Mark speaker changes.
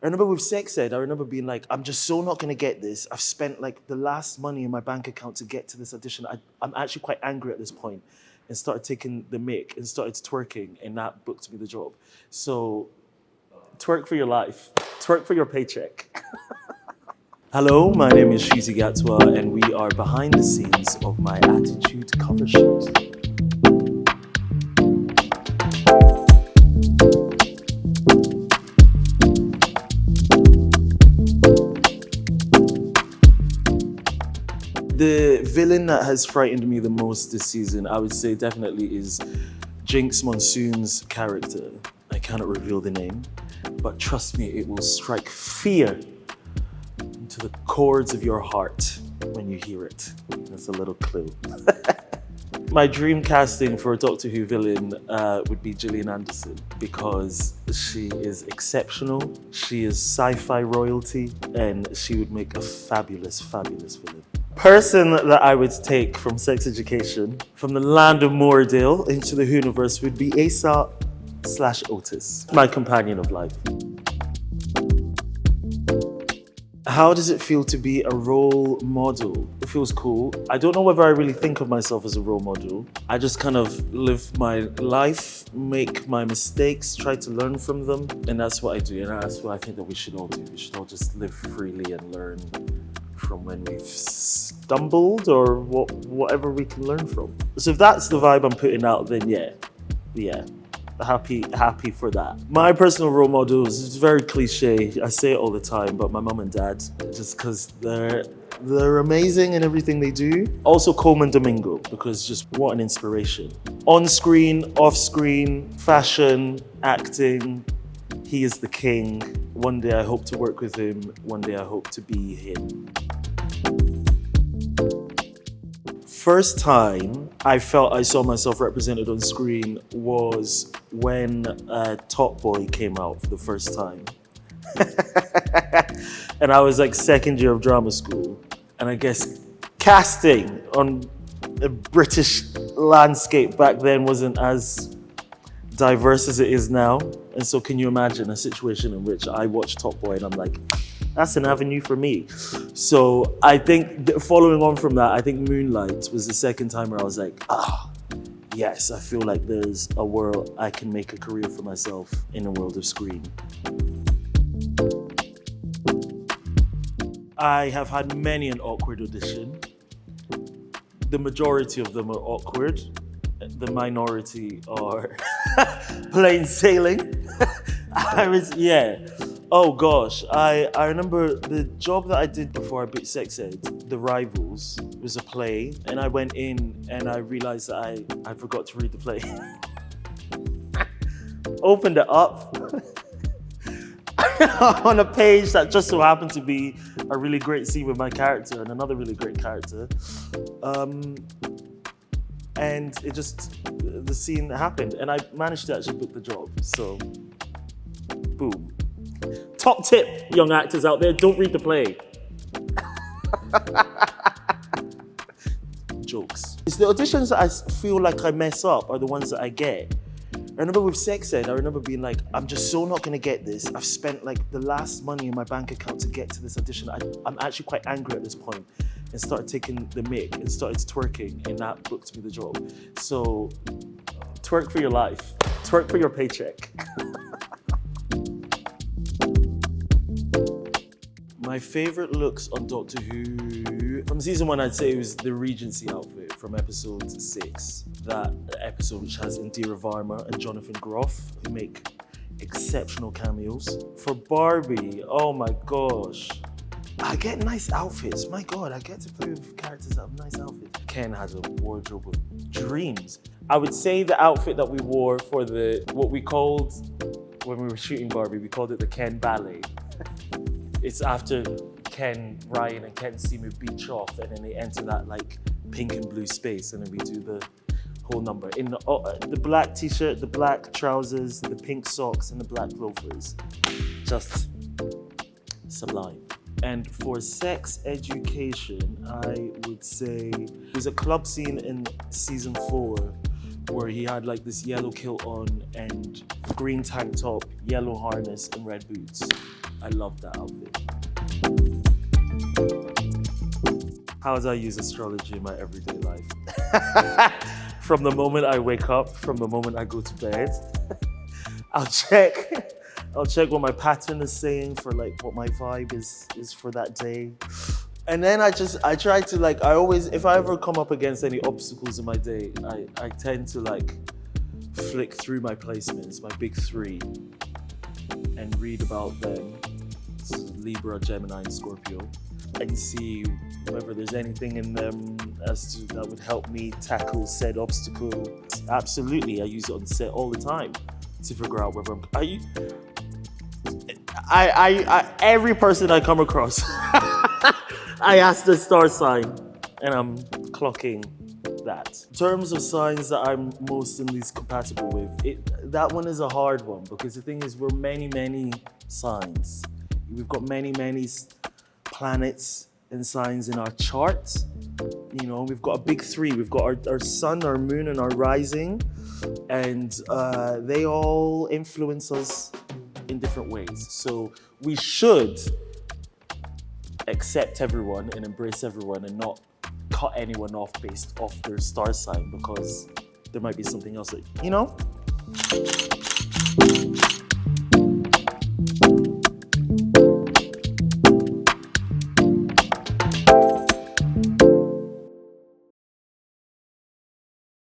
Speaker 1: I remember with sex ed, I remember being like, I'm just so not gonna get this. I've spent like the last money in my bank account to get to this audition. I'm actually quite angry at this point, and started taking the mick and started twerking, and that booked me the job. So twerk for your life, twerk for your paycheck. Hello, my name is Ncuti Gatwa, and we are behind the scenes of my Attitude cover shoot. The villain that has frightened me the most this season, I would say definitely is Jinx Monsoon's character. I cannot reveal the name, but trust me, it will strike fear into the chords of your heart when you hear it. That's a little clue. My dream casting for a Doctor Who villain would be Gillian Anderson, because she is exceptional, she is sci-fi royalty, and she would make a fabulous, fabulous villain. Person that I would take from Sex Education, from the land of Moordale into the Whoniverse, would be Asa/Otis, my companion of life. How does it feel to be a role model? It feels cool. I don't know whether I really think of myself as a role model. I just kind of live my life, make my mistakes, try to learn from them, and that's what I do, and that's what I think that we should all do. We should all just live freely and learn from when we've stumbled, or whatever we can learn from. So if that's the vibe I'm putting out, then yeah. Happy for that. My personal role models is very cliche. I say it all the time, but my mom and dad, just because they're amazing in everything they do. Also Coleman Domingo, because just what an inspiration. On screen, off screen, fashion, acting, he is the king. One day I hope to work with him. One day I hope to be him. First time I felt I saw myself represented on screen was when Top Boy came out for the first time. And I was like second year of drama school. And I guess casting on the British landscape back then wasn't as diverse as it is now. And so can you imagine a situation in which I watch Top Boy and I'm like, that's an avenue for me. So I think following on from that, I think Moonlight was the second time where I was like, yes, I feel like there's a world I can make a career for myself in the world of screen. I have had many an awkward audition. The majority of them are awkward. The minority are plain sailing. Oh gosh, I remember the job that I did before I bit sex ed, The Rivals, was a play, and I went in and I realized that I forgot to read the play. Opened it up on a page that just so happened to be a really great scene with my character and another really great character. And the scene happened, and I managed to actually book the job, so boom. Top tip, young actors out there, don't read the play. Jokes. It's the auditions that I feel like I mess up are the ones that I get. I remember with sex ed, I remember being like, I'm just so not gonna get this. I've spent like the last money in my bank account to get to this audition. I'm actually quite angry at this point, and started taking the mick and started twerking, and that booked me the job. So twerk for your life, twerk for your paycheck. My favorite looks on Doctor Who, from season 1, I'd say it was the Regency outfit from episode 6. That episode which has Indira Varma and Jonathan Groff, who make exceptional cameos. For Barbie, oh my gosh. I get nice outfits, my God, I get to play with characters that have nice outfits. Ken has a wardrobe of dreams. I would say the outfit that we wore for what we called, when we were shooting Barbie, we called it the Ken Ballet. It's after Ken, Ryan, and Ken Seymour beach off, and then they enter that like pink and blue space, and then we do the whole number. In the black t-shirt, the black trousers, the pink socks, and the black loafers. Just sublime. And for Sex Education, I would say there's a club scene in season 4 where he had like this yellow kilt on and green tank top, yellow harness, and red boots. I love that outfit. How do I use astrology in my everyday life? From the moment I wake up, from the moment I go to bed, I'll check what my pattern is saying for like what my vibe is for that day. And then I try to like, if I ever come up against any obstacles in my day, I tend to like flick through my placements, my big three, and read about them. So Libra, Gemini, and Scorpio, and see whether there's anything in them that would help me tackle said obstacle. Absolutely, I use it on set all the time to figure out whether every person I come across, I ask the star sign, and I'm clocking that. In terms of signs that I'm most in least compatible with, that one is a hard one, because the thing is, we're many signs. We've got many planets and signs in our chart. You know, we've got a big three. We've got our sun, our moon, and our rising, and they all influence us in different ways. So we should accept everyone and embrace everyone and not cut anyone off based off their star sign, because there might be something else that, you know?